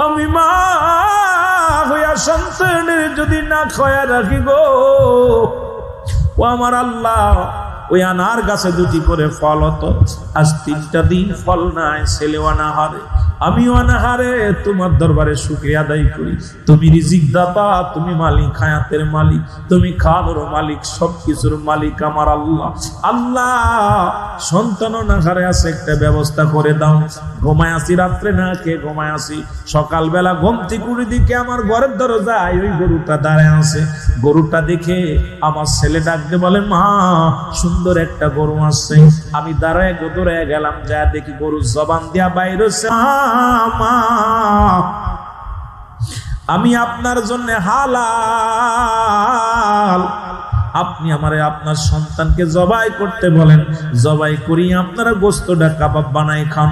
আমি মা হইয়া সন্তানের যদি না খয়া রাখি গো, ও আমার আল্লাহ, ওই আনার গাছে দুটি করে ফল হতো, আজ 3টা দিন ফল নাই, ছেলেও অনাহারে, আমিও অনাহারে। তোমার দরবারে শুকরিয়া আদায় করি। তুমি রিজিক দাতা, তুমি মালিক, হায়াতের মালিক, তুমি খাওয়ানোর মালিক, সবকিছুর মালিক আমার আল্লাহ। আল্লাহ, সন্তান অনাহারে আছে, একটা ব্যবস্থা করে দাও। ঘুমায় আসি, রাত্রে না খেয়ে ঘুমায় আসি, সকালবেলা ঘুমতি কুড়ি দিকে আমার ঘরের দরজায় ওই গরুটা দাঁড়ায় আছে। গরুটা দেখে আমার ছেলে ডাকতে বলে, মা সুন্দর একটা গরু আসছে। আমি দাঁড়ায় দৌড়ায় গেলাম, যা দেখি গরু জবান দিয়া বাইর হচ্ছে, আমি আপনার জন্য হালাল, আপনি আমারে আপনার সন্তানকে জবাই করতে বলেন, জবাই করি আপনারা গোস্তটা কাবাব বানাই খান।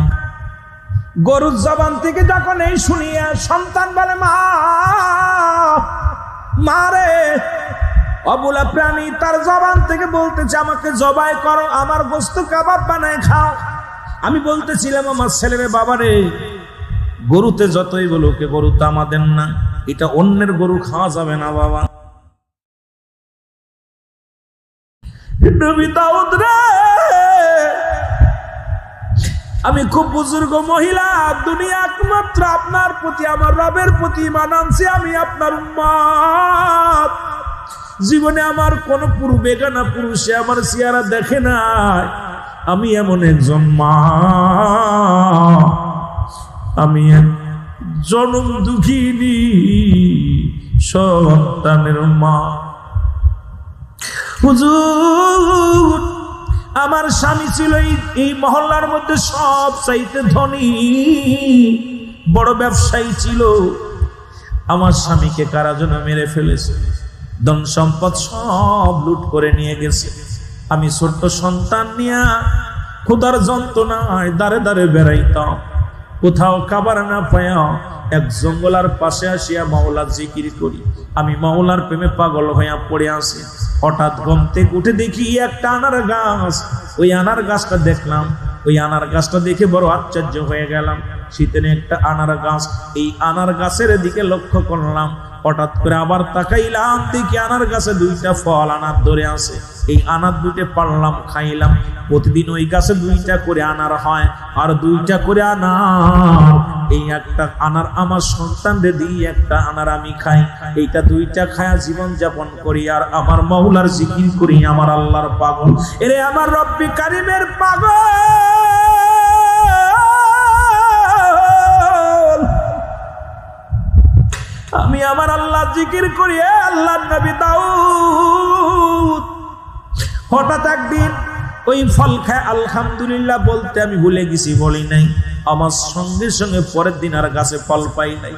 গরুর জবান থেকে যখন এই শুনিয়া সন্তান বলে, মা মারে, অবলা প্রাণী তার জবান থেকে বলতেছে, আমাকে জবাই করো, আমার গোস্ত কাবাব বানায় খাও। আমি বলতেছিলাম আমার ছেলেরে, বাবারে গরুতে যতই বলুক, গরু তো আমাদের না, এটা অন্যের গরু, খাওয়া যাবে না বাবা। নবী দাউদ রে, আমি খুব বুজুর্গ মহিলা, দুনিয়া একমাত্র আপনার প্রতি, আমার রবের প্রতি ঈমান আনছি, আমি আপনার উম্মত। জীবনে আমার কোন বেগানা পুরুষে আমার চেহারা দেখে নাই। আমি এমন একজন মা, আমি এক জনম দুঃখিনী সন্তানের মা। হুজুর, আমার স্বামী ছিল এই মহল্লার মধ্যে সব চাইতে ধনী, বড় ব্যবসায়ী ছিল। আমার স্বামীকে কারা যেন মেরে ফেলেছে, ধন সম্পদ সব লুট করে নিয়ে গেছে। আমি ছোট্ট সন্তান নিয়া ক্ষুধার যন্ত্রণায় দাঁড়ে দাঁড়ে বেড়াইতাম, কোথাও খাবার না পায়া এক জঙ্গলার পাশে আসিয়া মাওলার জিকির করি। আমি মাওলার প্রেমে পাগল হইয়া পড়ে আসি। হঠাৎ ঘুম থেকে উঠে দেখি একটা আনার গাছ। ওই আনার গাছটা দেখলাম, ওই আনার গাছটা দেখে বড় আশ্চর্য হয়ে গেলাম। শীতের একটা আনার গাছ, এই আনার গাছের দিকে লক্ষ্য করলাম। হঠাৎ করে আবার তাকাইলাম, দেখি আনার গাছে 2টা ফল আনার ধরে আছে। এই আনার 2টে পারলাম, খাইলাম। প্রতিদিন ওই গাছে 2টা করে আনার হয়, আর 2টা করে আনার। এই একটা আনার আমার সন্তানরে দিই, একটা আনার আমি খাই। এইটা 2টা খায়া জীবন যাপন করি, আর আমার মাওলার জিকির করি, আমার আল্লাহর পাগল। এরে আমার রব্বি কারিমের পাগল, আমি আমার আল্লাহ জিকির করি। আল্লাহর নবী দাউদ হঠাৎ একদিন ওই ফল খায় আলহামদুলিল্লাহ বলতে আমি ভুলে গেছি, বলি নাই। আমার সঙ্গে সঙ্গে পরের দিন আর গাছে ফল পাই নাই।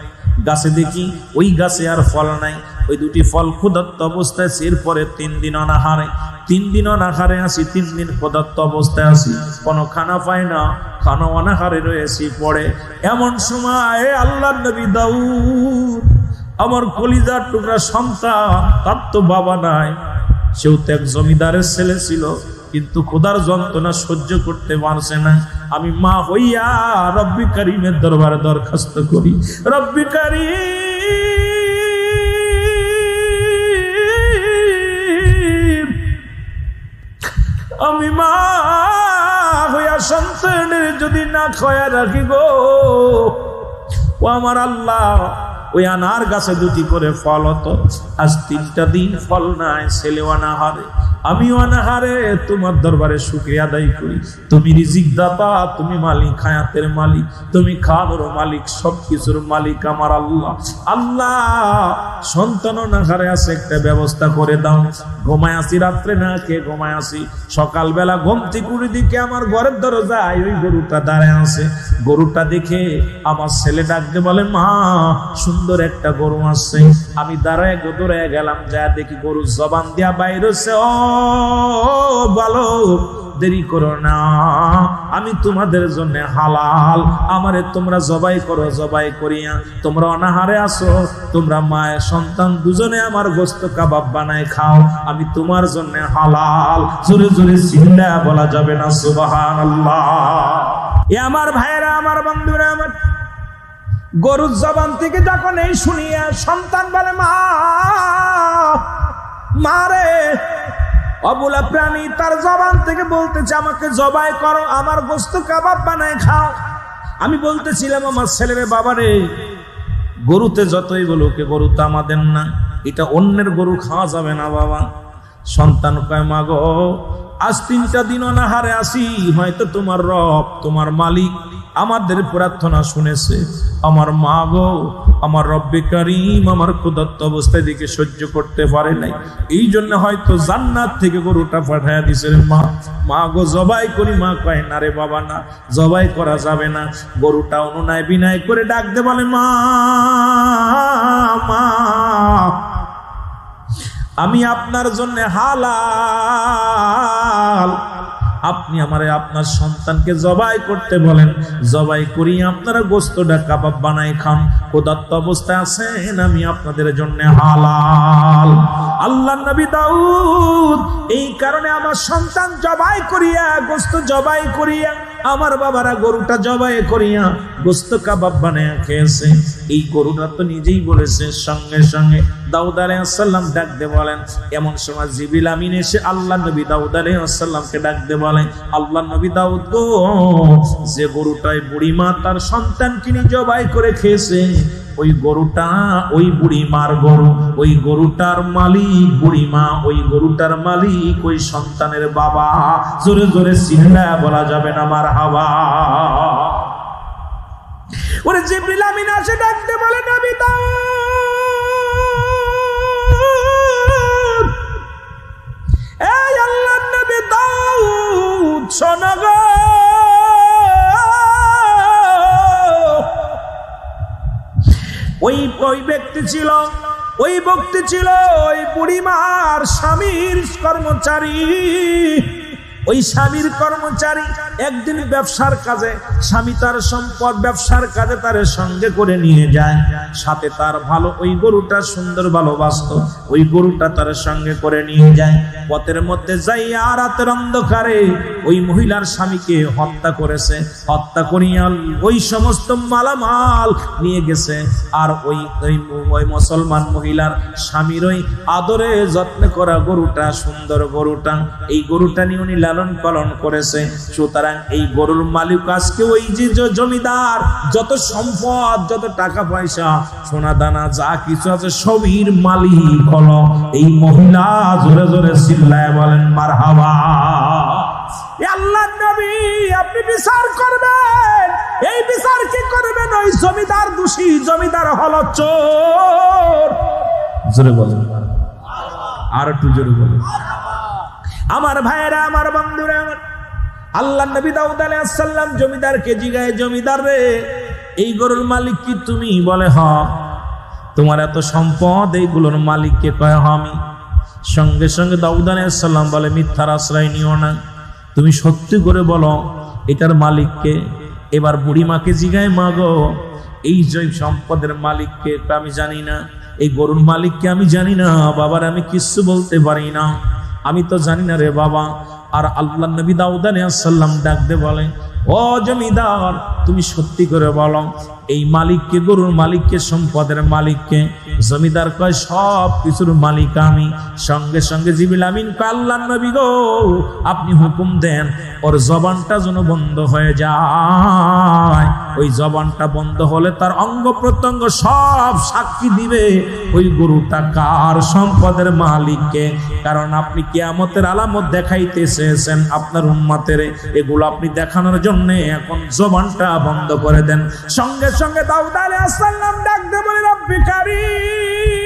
গাছে দেখি ওই গাছে আর ফল নাই। ওই 2টি ফল ক্ষুধার্ত অবস্থায়, এরপরে 3 দিন অনাহারে, 3 দিন অনাহারে আসি, 3 দিন ক্ষুধার্ত অবস্থায় আসি, কোনো খানা পাই না, খানা অনাহারে রয়েছি। পড়ে এমন সময় আল্লাহর নবী দাউদ, আমার কলিজার টুকরা সন্তান, তার তো বাবা নাই, সেও তো এক জমিদারের ছেলে ছিল, কিন্তু ক্ষুধার যন্ত্রণা সহ্য করতে পারছে না। আমি মা হইয়া রব্বি কারিমের দরবারে দরখাস্ত করি, রব্বি কারিম, আমি মা হইয়া সন্তানের যদি না খয়া রাখি গো, ও আমার আল্লাহ, ওই আনার গাছে 2টি করে ফল হতো, আজ 3টা দিন ফল নাই, ছেলেও অনাহারে, আমিও অনাহারে। তোমার দরবারে শুকরিয়া আদায় করি। তুমি রিজিক দাতা, তুমি মালিক, হায়াতের মালিক, তুমি খাওয়ানোর মালিক, সবকিছুর মালিক আমার আল্লাহ। আল্লাহ, সন্তান অনাহারে আছে, একটা ব্যবস্থা করে দাও। ঘুমায় আসি, রাত্রে না খেয়ে ঘুমায় আসি, সকালবেলা ঘুমতি কুড়ি দিকে আমার ঘরের দরজায় ওই গরুটা দাঁড়ায় আছে। গরুটা দেখে আমার ছেলে ডাকতে বলে, মা সুন্দর একটা গরু আসছে। আমি দাঁড়ায় দৌড়ায় গেলাম, যা দেখি গরু জবান দিয়া বাইর হচ্ছে। ও ভালো, দেরি করো না, আমি তোমাদের জন্য হালাল, আমারে তোমরা জবাই করো, জবাই করিয়া তোমরা অনাহারে আসো, তোমরা মায়ের সন্তান দুজনে আমার গোস্ত কাবাব বানায় খাও, আমি তোমার জন্য হালাল। জোরে জোরে চিল্লা বলা যাবে না সুবহানাল্লাহ। এ আমার ভাইয়েরা, আমার বন্ধুরা, আমার গরুর জবান থেকে যখন এই শুনিয়া সন্তান বলে মা, মারে, অবলা প্রাণী তার জবান থেকে বলতেছে আমাকে জবাই করো, আমার গোস্ত কাবাব বানায় খাও। আমি বলতেছিলাম আমার ছেলেরে, বাবারে গরুতে যতই বলুকে গরু তো আমাদের না, এটা অন্যের গরু খাওয়া যাবে না বাবা। সন্তান কয় মা গো, আজ 3টা দিন অনাহারে আসি, হয়তো তোমার রব, তোমার মালিক আমাদের প্রার্থনা শুনেছে। আমার মা গো, আমার রব্বে কারীম আমার ক্ষুধার্ত অবস্থায় দিকে সহ্য করতে পারে নাই, এই জন্য হয়তো জান্নাত থেকে গরুটা পাঠায়া দিছে। মা, মা গো জবাই করি। মা কয় না রে বাবা, না জবাই করা যাবে না। গরুটা অনুনয় বিনয় করে ডাক দে বলে মা, মা আমি আপনার জন্য হালাল, আপনি আমারে আপনার সন্তানকে জবাই করতে বলেন, জবাই করি আপনারা গোস্তটা কাবাব বানাই খান, ক্ষুধার্ত অবস্থায় আছেন, আমি আপনাদের জন্য হালাল। আল্লাহর নবী দাউদ এই কারণে আমার সন্তান জবাই করিয়া, গোস্ত জবাই করিয়া, আমার বাবারা গরুটা জবাই করিয়া গোস্ত কাবাব বানায়া খেয়েছে। এই গরুটা তো নিজেই বলেছে। সঙ্গে সঙ্গে দাউদ আলাইহিস সালাম ডাক দিয়ে বলেন, এমন সময় জিবরিল আমিন এসে আল্লাহ নবী দাউদ আলাইহিস সালামকে ডাক দিয়ে বলেন, আল্লাহ নবী দাউদ গো, যে গরুটায় বুড়িমা তার সন্তানকে নিয়ে জবাই করে খেয়েছে, ওই গরুটা ওই বুড়িমার গরু, ওই গরুটার মালিক বুড়িমা, ওই গরুটার মালিক ওই সন্তানের বাবা। জোরে জোরে চিল্লায়া বলা যাবে না মারহাবা। ওরে জিবরিল আমিন আসে ডাকতে বলে, নবী দাউদ, এই আল্লাহর নবী দাউদ শোনো গো, ওই ব্যক্তি ছিল, ওই বুড়িমার স্বামীর কর্মচারী। ওই স্বামীর কর্মচারী একদিন ব্যবসার কাজে, স্বামী তার সম্পদ ব্যবসার কাজে তার সঙ্গে করে নিয়ে যায়, সাথে তার ভালো ওই গরুটা সুন্দর ভালোবাসত, ওই গরুটা তার সঙ্গে করে নিয়ে যায়। পথের মধ্যে যাইয়া রাতের অন্ধকারে ওই মহিলার স্বামীকে হত্যা করেছে। হত্যা করিয়া ওই সমস্ত মালামাল নিয়ে গেছে। আর ওই মুসলমান মহিলার স্বামীর ওই আদরে যত্ন করা গরুটা, সুন্দর গরুটা, এই গরুটা নিয়ে উনি লালন পালন করেছে। সুতরাং এই গরুর মালিক আজকে ওই যে জমিদার, যত সম্পদ, যত টাকা পয়সা, সোনা দানা যা কিছু আছে সবইর মালিক হলো এই মহিলা। জোরে জোরে চিল্লায় বলেন মারহাবা। আল্লাহর নবী আপনি বিচার করবেন, এই বিচার কি করবেন? ওই জমিদার দোষী, জমিদার হলো চোর। জোরে বলেন, আর একটু জোরে বলেন। আমার ভাইয়েরা, আমার বন্ধুরা, আল্লাহর নবী দাউদ আলাইহিস সালাম জমিদারকে জিগায়, জমিদার রে এই গরুর মালিক কি তুমি? বলে হ। তোমার এত সম্পদ, এইগুলোর মালিককে? কয় আমি। সঙ্গে সঙ্গে দাউদ আলাইহিস সালাম বলে, মিথ্যার আশ্রয় নিও না, তুমি সত্যি করে বলো এটার মালিককে। এবার বুড়িমাকে জিগায়, মা গো এই যে সম্পদের মালিককে? আমি জানি না। এই গরুর মালিককে আমি জানি না বাবার, আমি কিচ্ছু বলতে পারি না, আমি তো জানি না রে বাবা। আর আল্লাহর নবী দাউদ আলাইহিস সালাম ডাক দিয়ে বলে, ও জমিদার তুমি সত্যি করে বলো এই মালিককে, গরুর মালিককে, সম্পদের মালিককে? জমিদার কয় সব কিছুর মালিক আমি। সঙ্গে সঙ্গে জিবরিল আমিন কয়, আল্লাহর নবী গো আপনি হুকুম দেন ওর জবানটা যেন বন্ধ হয়ে যায়। ওই জবানটা বন্ধ হলে তার অঙ্গ প্রত্যঙ্গ সব সাক্ষী দিবে ওই গরুটা কার, সম্পদের মালিককে। কারণ আপনি কিয়ামতের আলামত দেখাইতে চেয়েছেন আপনার উম্মতের, এগুলো আপনি দেখানোর জন্য এখন জবানটা বন্ধ করে দেন। সঙ্গে সঙ্গে দাউদ আলাইহিস সালাম ডাক দিয়ে বলে, রব্বি কারীম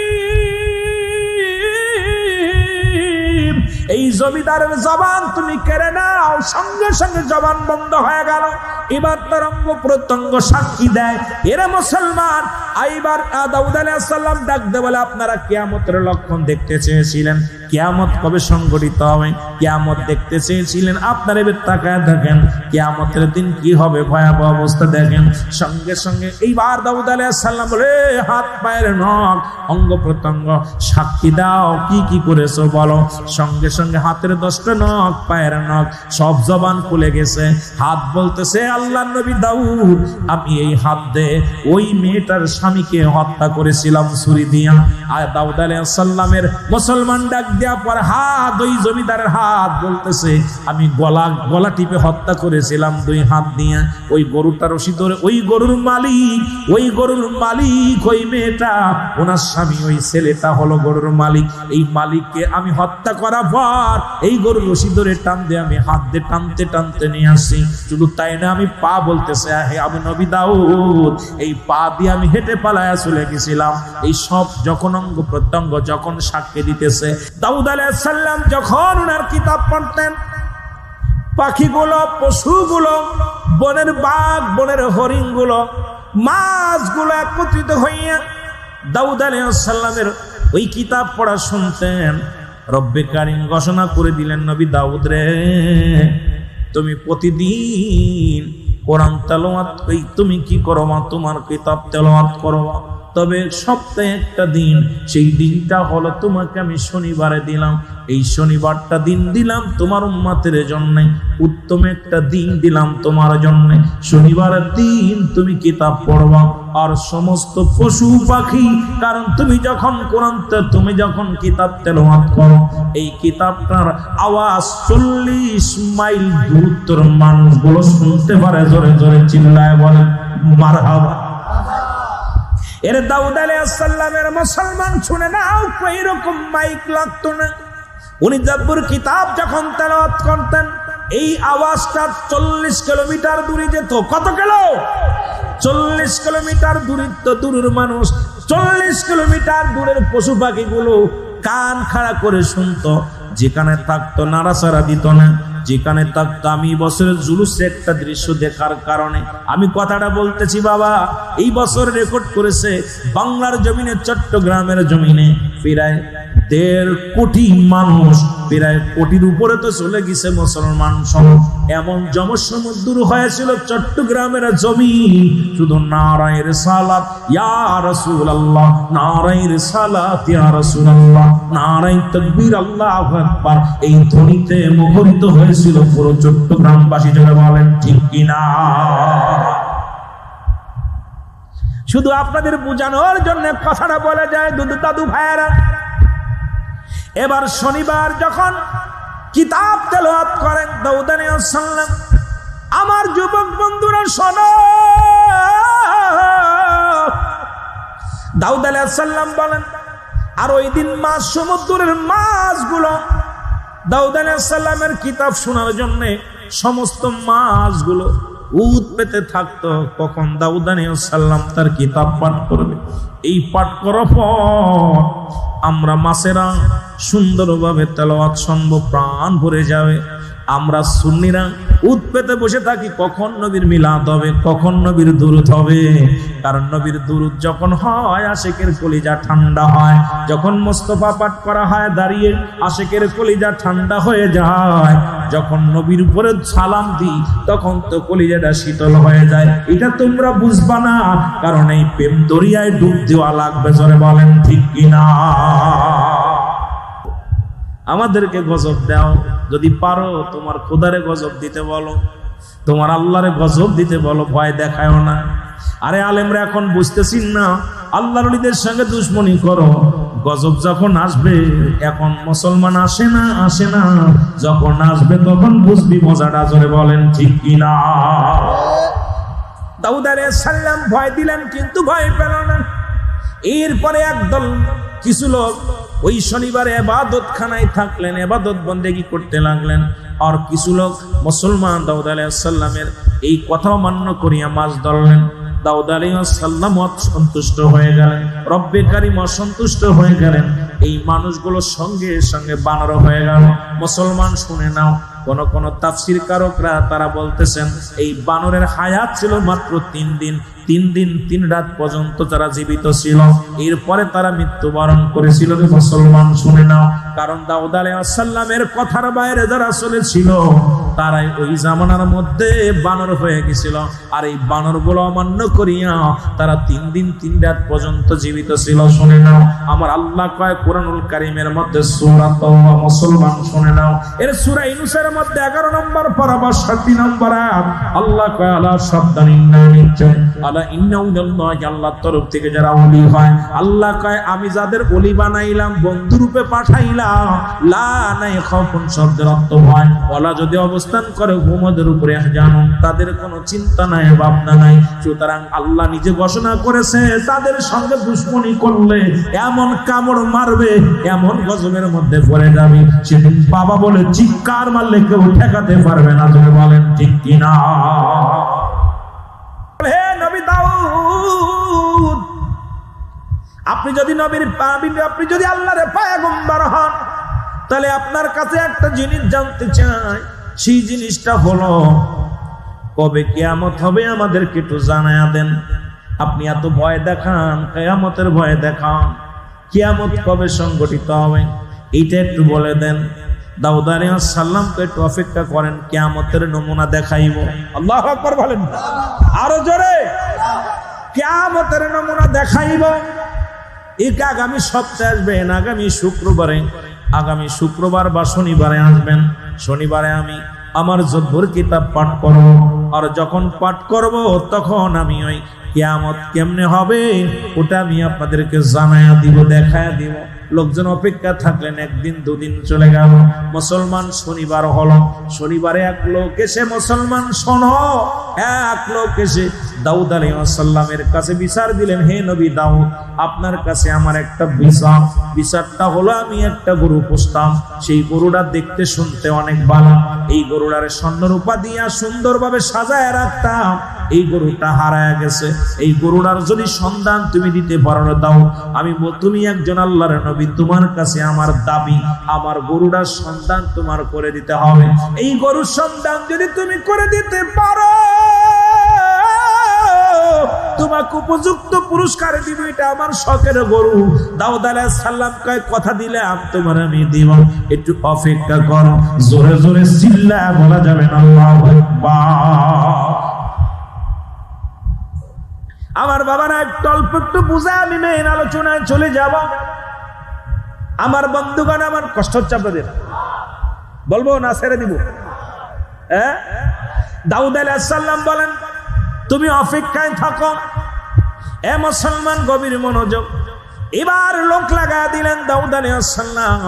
এই জমিদারের জবান তুমি কেড়ে নাও। সঙ্গে সঙ্গে জবান বন্ধ হয়ে গেল। এবার তার অঙ্গ প্রত্যঙ্গ সাক্ষী দেয়, এরা মুসলমান এইবার দাউদ আলাইহিস সালাম ডাক দিয়ে বলে, আপনারা কিয়ামতের লক্ষণ দেখতে চেয়েছিলেন, কিয়ামত কবে সংঘটিত হবে, কিয়ামত দেখতে চেয়েছিলেন, আপনারা এবার তাকায় দেখেন কিয়ামতের দিন কি হবে, ভয়াবহ অবস্থা দেখেন। সঙ্গে সঙ্গে এইবার দাউদ আলাইহিস সালাম বলে, হাত পায়ের নখ অঙ্গ প্রত্যঙ্গ সাক্ষী দাও, কি কি করেছো বলো। সঙ্গে সঙ্গে হাতের 10টা নখ, পায়ের নখ সব জবান খুলে গেছে। হাত বলতেছে, আল্লাহর নবী দাউদ, আমি এই হাত দিয়ে ওই মেয়েটার স্বামীকে হত্যা করেছিলাম ছুরি দিয়া। আর দাউদ আলাইহিস সালামের মুসলমান ডাক দেওয়া পর হাত, ওই জমিদারের হাত বলতেছে, আমি গলা টিপে হত্যা করেছিলাম 2 হাত দিয়ে। ওই গরুটা রশি ধরে, ওই গরুর মালিক, ওই মেয়েটা, ওনার স্বামী, ওই ছেলেটা হলো গরুর মালিক। এই মালিককে আমি হত্যা করার পর এই গরুর রশি ধরে টান দিয়ে আমি হাত দিয়ে টানতে টানতে নিয়ে আসছি। শুধু তাই না, আমি পা বলতেছে, হে আমি নবী দাউদ, এই পা দিয়ে আমি হেঁটে পালায়া চলে গেছিলাম। এই সব যখন অঙ্গ প্রত্যঙ্গ যখন সাক্ষী দিতেছে, দাউদ আলাইহিস সালাম যখন ওনার কিতাব পড়তেন, পাখিগুলো, পশুগুলো, বনের বাঘ, বনের হরিণগুলো, মাছগুলো একত্রিত হইয়া দাউদ আলাইহিস সালামের ওই কিতাব পড়া শুনতেন। রব্বে কারীম ঘোষণা করে দিলেন, নবী দাউদ রে, তুমি প্রতিদিন কোরআন তেলাওয়াত, তুমি কি করো মা, তোমার কিতাব তেলাওয়াত করো, তবে সপ্তাহে একটা দিন, সেই দিনটা হলো তোমাকে আমি শনিবারে দিলাম। এই শনিবারটা দিন দিলাম তোমার উম্মতের জন্য, উত্তম একটা দিন দিলাম তোমার জন্য। শনিবারের দিন তুমি কিতাব পড়বা, আর সমস্ত পশু পাখি, কারণ তুমি যখন কোরআন, তুমি যখন কিতাব তেলাওয়াত করো, এই কিতাবটার আওয়াজ 40 মাইল দূরত্বর মানুষগুলো শুনতে পারে। জোরে জোরে চিল্লায় বলেন মারহাবা। এর দাউদ আলাইহিস সালামের মুসলমান শুনে নাও, এরকম মাইক লাগতো না। উনি জাব্বুর কিতাব যখন তেলাওয়াত করতেন, এই আওয়াজটা 40 কিলোমিটার দূরে যেত। কত কিলো? 40 কিলোমিটার দূরত্ব, দূরের মানুষ 40 কিলোমিটার দূরের পশু পাখিগুলো কান খাড়া করে শুনতো। যেখানে থাকতো নাড়াচাড়া দিত না, যেখানে থাকতো। আমি বছরের জুলুসে একটা দৃশ্য দেখার কারণে আমি কথাটা বলতেছি বাবা। এই বছর রেকর্ড করেছে বাংলার জমিনে, চট্টগ্রামের জমিনে প্রায় 1.5 কোটি মানুষ, প্রায় কোটির উপরে তো চলে গেছে মুসলমান সহ। এমন জনসমুদ্র হয়েছিল চট্টগ্রামের জমিন, শুধু নারায়ে রিসালাত ইয়া রাসূলুল্লাহ, নারায়ে রিসালাত ইয়া রাসূলুল্লাহ, নারায়ে তাকবীর আল্লাহু আকবার, এই ধ্বনিতে মুখরিত হয়েছিল পুরো চট্টগ্রামবাসী। যারা বলেন ঠিক কিনা? শুধু আপনাদের বোঝানোর জন্য কথাটা বলা যায় দাদু ভাইয়েরা। এবার শনিবার যখন কিতাব তেলাওয়াত করেন দাউদ আলাইহিস সালাম, আমার যুবক বন্ধুরা শোনো, দাউদ আলাইহিস সালাম বলেন, আর ওই দিন মাছ, সমুদ্রের মাছগুলো দাউদ আলাইহিস সালামের কিতাব শোনার জন্য সমস্ত মাছগুলো উদ পেতে থাকতো, কখন দাউদ আলাইহিস সালাম তার কিতাব পাঠ করবে। এই পাঠ করার পর আমরা মাছেরা সুন্দরভাবে তেলাওয়াত শুনবো, প্রাণ ভরে যাবে। আমরা সুন্নিরা উদ পেতে বসে থাকি, কখন নবীর মিলাদ হবে, কখন নবীর দুরূদ হবে। কারণ নবীর দুরূদ যখন হয় আশিকের কলিজা ঠান্ডা হয়। যখন মুস্তাফা পাঠ করা হয় দাঁড়িয়ে, আশিকের কলিজা ঠান্ডা হয়ে যায়। যখন নবীর উপরে সালাম দিই, তখন তো কলিজাটা শীতল হয়ে যায়। এটা তোমরা বুঝবা না, কারণ এই প্রেম দরিয়ায় ডুব দেওয়া লাগবে। জোরে বলেন ঠিক কিনা? আমাদেরকে গজব দাও, যদি পারো তোমার খোদারে গজব দিতে বলো, তোমার আল্লাহরে গজব দিতে বলো, ভয় দেখায়ও না। আরে আলেমরা এখন বুঝতেছি না, আল্লাহর ওলিদের সঙ্গে দুশমনি করো। গজব যখন আসবে, এখন মুসলমান আসে না, যখন আসবে তখন বুঝবি মজাটা। জোরে বলেন ঠিক কিনা? দাউদ আলাইহিস সালাম ভয় দিলেন, কিন্তু ভয় পেল না। এরপরে একদল কিছু লোক ওই শনিবারে ইবাদত খানায় থাকলেন, ইবাদত বন্দেগী করতে লাগলেন। আর কিছু লোক মুসলমান দাউদ আলাইহিস সালামের এই কথা মান্য করিয়া মাছ ধরলেন। দাউদ আলাইহিস সালাম অসন্তুষ্ট হয়ে গেলেন, রব্বে কারীম অসন্তুষ্ট হয়ে গেলেন। এই মানুষগুলো সঙ্গে সঙ্গে বানর হয়ে গেল। মুসলমান শুনে নাও, কোন তাফসীর কারকরা তারা বলতেছেন এই বানরের হায়াত ছিল মাত্র 3 দিন। 3 দিন 3 রাত পর্যন্ত তারা জীবিত ছিল, এরপরে তারা মৃত্যুবরণ করেছিল। মুসলমান শুনে নাও, কারণ দাউদ আলাইহিস সালামের কথার বাইরে যারা চলেছিল তারাই ওই জামানার মধ্যে বানর হয়ে গেছিল, আর এই বানরগুলো অমান্য করিয়া তারা 3 দিন 3 রাত পর্যন্ত জীবিত ছিল। শুনে নাও, আমার আল্লাহ কয় কোরআনুল কারীমের মধ্যে সূরা তাওবা, মুসলমান শুনে নাও, এর সূরা ইউনূসের মধ্যে 11 নম্বর পারা 62 নম্বর আয়াত, আল্লাহ কয় আলা শব্দান ইন্না নিশ্চয় আলা ইন্নাউল্লাহি, আল্লাহর তরফ থেকে যারা ওলি হয়, আল্লাহ কয় আমি যাদের ওলি বানাইলাম, বন্ধু রূপে পাঠাইলাম, লা নাই খাউফুন শব্দের অর্থ হয় ওলা যদি অবস্থান করে হুমদের উপরে জানুন, তাদের কোনো চিন্তা নাই, ভাবনা নাই। সুতরাং আল্লাহ নিজে ঘোষণা করেছে তাদের সঙ্গে দুশমনি করলে এমন কামড় মারবে, এমন গজবের মধ্যে পড়ে যাবে, সেদিন বাবা বলে চিৎকার মারলে কেউ ঠেকাতে পারবে না। যদি বলেন ঠিক কিনা? হে নবী দাউদ, আপনি যদি নবীর আপনি যদি আল্লাহর পয়গম্বর হন, তাহলে আপনার কাছে একটা জিনিস জানতে চাই, সেই জিনিসটা হলো কবে কিয়ামত হবে আমাদেরকে একটু জানায়া দেন। আপনি এত ভয় দেখান, কিয়ামতের ভয় দেখান, কিয়ামত কবে সংগঠিত হবে এইটা একটু বলে দেন। দাউদ আলাইহিস সালামকে একটু অপেক্ষা করেন, কিয়ামতের নমুনা দেখাইব। আল্লাহু আকবার বলেন, আরো জোরে, কিয়ামতের নমুনা দেখাইব। এই আগামী সপ্তাহে আসবেন, আগামী শুক্রবার বা শনিবারে আসবেন। শনিবারে আমি আমার জব্বর কিতাব পাঠ করব, আর যখন পাঠ করব তখন আমি ওই কিয়ামত কেমনে হবে ওটা আমি আপনাদেরকে জানায়া দিব, দেখায়া দিব। লোকজন অপেক্ষা থাকলেন, 1 দিন 2 দিন চলে গেল। মুসলমান শনিবার হলো, শনিবারে এক লোক এসে, মুসলমান শোনো, এক লোক এসে দাউদ আলাইহিস সালামের কাছে বিচার দিলেন, হে নবী দাউদ, আপনার কাছে আমার একটা বিচারটা হলো, আমি একটা গরু পুষতাম, সেই গরুটা দেখতে শুনতে অনেক ভালো, এই গরুটার স্বর্ণরূপা দিয়া সুন্দরভাবে সাজায় রাখতাম, এই গরুটা হারায় গেছে, এই গরুটার যদি সন্ধান তুমি দিতে পারো দাও, আমি তুমি একজন আল্লাহর নবী, তোমার কাছে আমার দাবি, আমার গরুটার সন্ধান তোমার করে দিতে হবে। এই গরুর সন্ধান যদি তুমি করে দিতে পারো, তোমাকে উপযুক্ত পুরস্কার দিব, এটা আমার শখের গরু। দাউদ আলাইহিস সালাম কয় কথা দিলাম তোমার আমি দিব, একটু অপেক্ষা করো। জোরে জোরে চিল্লায়া বলা যাবে না আল্লাহু আকবার। আমার বাবারা একটু অল্প একটু বুঝে আমি মেইন আলোচনায় চলে যাব। আমার বন্ধুগণ, আমার কষ্ট হচ্ছে আপনাদের, বলবো না ছেড়ে দিব? দাউদ আলাইহিস সালাম বলেন, তুমি অপেক্ষায় থাকো। এ মুসলমান, গভীর মনোযোগ। এবার লোক লাগা দিলেন দাউদ আলাইহিস সালাম,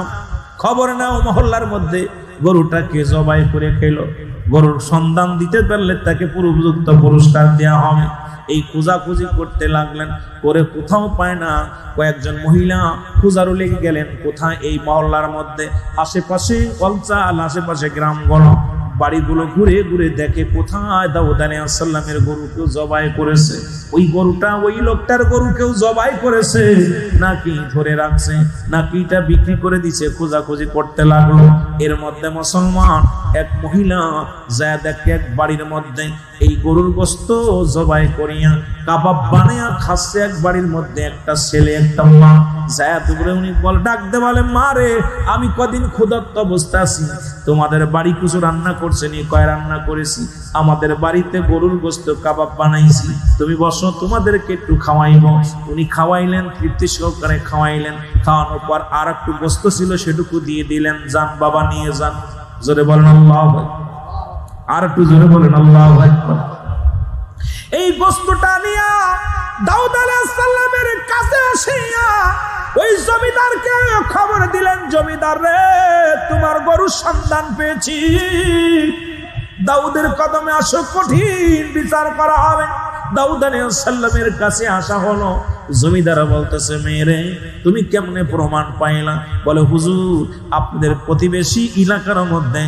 খবর নাও মহল্লার মধ্যে গরুটাকে জবাই করে খেলো, গরুর সন্ধান দিতে পারলে তাকে উপযুক্ত পুরস্কার দেওয়া হবে। এই খোঁজাখুঁজি করতে লাগলেন, করে কোথাও পায় না। কয়েকজন মহিলা খোঁজারও লেগে গেলেন, কোথায়? এই মহল্লার মধ্যে, আশেপাশে অঞ্চল, আশেপাশে গ্রামগুলো, বাড়িগুলো ঘুরে ঘুরে দেখে কোথায় দাউদ আলাইহিস সালামের গরু কেউ জবাই করেছে। ওই গরুটা ওই লোকটার গরু কেউ জবাই করেছে নাকি ধরে রাখছে, নাকি এটা বিক্রি করে দিছে, খোঁজাখুঁজি করতে লাগলো। এর মধ্যে মুসলমান এক মহিলা যায় দেখে এক বাড়ির মধ্যে এই গরুর গোশত জবাই করিয়া কাবাব বানাইয়া খাচ্ছে এক বাড়ির মধ্যে একটা ছেলে একটা মা। যায় দুপুরে উনি ডাকতে বলে, মা রে, আমি কদিন ক্ষুধার্ত অবস্থা আছি, তোমাদের বাড়ি কিছু রান্না করছে নি? কয় রান্না করেছি, আমাদের বাড়িতে গরুর গোশত কাবাব বানাইছি, তুমি বসো, তোমাদেরকে একটু খাওয়াইব। উনি খাওয়াইলেন, তৃপ্তি সহকারে খাওয়াইলেন। খাওয়ানোর পর আর একটু গোশত ছিল, সেটুকু দিয়ে দিলেন, যান বাবা নিয়ে যান। জোরে বলেন আল্লাহু আকবার। আর একটু জোরে বলেন আল্লাহু আকবার। এই গোশতটা নিয়া দাউদ আলাইহিস সালামের কাছে আসিয়া ওই জমিদারকে খবর দিলেন, জমিদার রে, তোমার গরুর সন্ধান পেয়েছি, দাউদের কদমে আসো, কঠিন বিচার করা হবে। দাউদ আলাইহিস সালামের কাছে আসা হলো। জমিদার বলতেছে, মেয়েরে, তুমি কেমনে প্রমাণ পাইলা? বলে, হুজুর, আপনাদের প্রতিবেশী এলাকার মধ্যে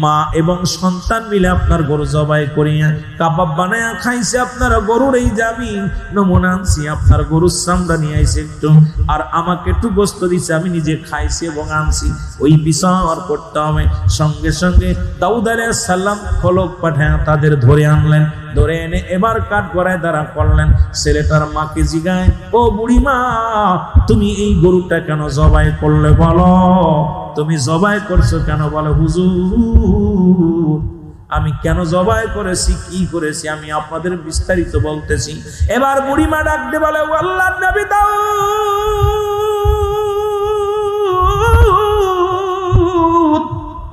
মা এবং সন্তান মিলে আপনার গরু জবাই করিয়া কাবাব বানায়া খাইছে, আপনার গরুর এই যাবি নমুনা আনছি, আপনার গরুর চামড়া নিয়ে আইছে একটু, আর আমাকে একটু গোশত দিছে, আমি নিজে খাইছি এবং আনছি, ওই বিচার করতে হবে। সঙ্গে সঙ্গে দাউদ আলাইহিস সালাম খলক পাঠায় তাদের ধরে আনলেন। ধরে এনে এবার কাঠ গড়ায় দাঁড়া করলেন। ছেলেটার মাকে জিগায়, ও বুড়িমা, তুমি এই গরুটা কেন জবাই করলে বলো? তুমি জবাই করছো কেন বলো? হুজুর, আমি কেন জবাই করেছি, কি করেছি আমি আপনাদের বিস্তারিত বলতেছি। এবার বুড়িমা ডাকতে বলে, ও আল্লাহর নবী দাও